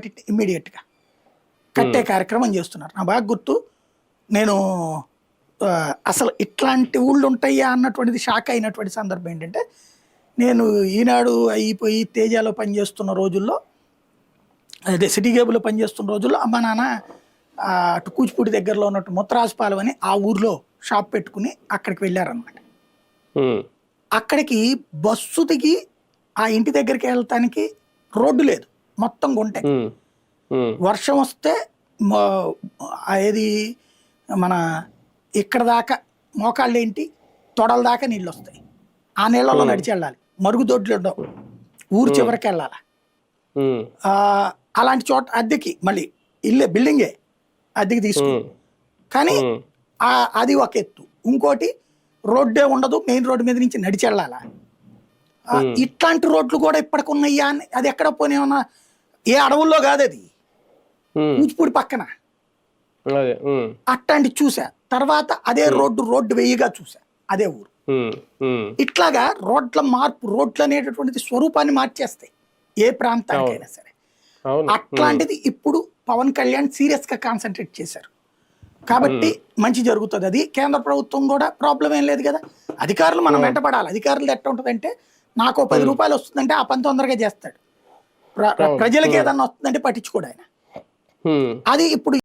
వాటిని ఇమ్మీడియట్గా కట్టే కార్యక్రమం చేస్తున్నారు. నా బాగా గుర్తు, నేను అసలు ఇట్లాంటి ఊళ్ళు ఉంటాయా అన్నటువంటిది షాక్ అయినటువంటి సందర్భం ఏంటంటే, నేను ఈనాడు అయిపోయి తేజాలో పనిచేస్తున్న రోజుల్లో, అదే సిటీ కేబుల్లో పనిచేస్తున్న రోజుల్లో అమ్మ నాన్న అటు కూచిపూడి దగ్గరలో ఉన్నట్టు ముత్తరాజపాలెం అని ఆ ఊర్లో షాప్ పెట్టుకుని అక్కడికి వెళ్ళారనమాట. అక్కడికి బస్సు దిగి ఆ ఇంటి దగ్గరికి వెళ్ళటానికి రోడ్డు లేదు, మొత్తం గుంటే. వర్షం వస్తే ఏది మన ఇక్కడ దాకా మోకాళ్ళు ఏంటి తొడల దాకా నీళ్ళు వస్తాయి. ఆ నీళ్ళలో నడిచి వెళ్ళాలి, మరుగుదొడ్లు ఉండవు, ఊరు చివరికి వెళ్ళాలి. అలాంటి చోట అద్దెకి మళ్ళీ ఇల్లే బిల్డింగే అద్దెకి తీసుకుని, కానీ అది ఒక ఎత్తు. ఇంకోటి రోడ్డే ఉండదు, మెయిన్ రోడ్డు మీద నుంచి నడిచి వెళ్ళాలా. ఇట్లాంటి రోడ్లు కూడా ఇప్పటికి ఉన్నాయా అని, అది ఎక్కడ పోనీ ఉన్నా ఏ అడవుల్లో కాదు, అది కూచిపూడి పక్కన అట్లాంటి చూసా. తర్వాత అదే రోడ్డు వెయ్యిగా చూసా, అదే ఊరు. ఇట్లాగా రోడ్ల మార్పు, రోడ్లు అనేటటువంటిది స్వరూపాన్ని మార్చేస్తాయి ఏ ప్రాంతానికైనా సరే. అట్లాంటిది ఇప్పుడు పవన్ కళ్యాణ్ సీరియస్ గా కాన్సన్ట్రేట్ చేశారు కాబట్టి మంచి జరుగుతుంది. అది కేంద్ర ప్రభుత్వం కూడా ప్రాబ్లం ఏం లేదు కదా. అధికారులు మనం వెంటపడాలి. అధికారులు ఎట్లా ఉంటుందంటే, నాకు 10 రూపాయలు వస్తుందంటే ఆ పని తొందరగా చేస్తాడు, ప్రజలకు ఏదన్నా వస్తుందంటే పట్టించుకోడు ఆయన. అది ఇప్పుడు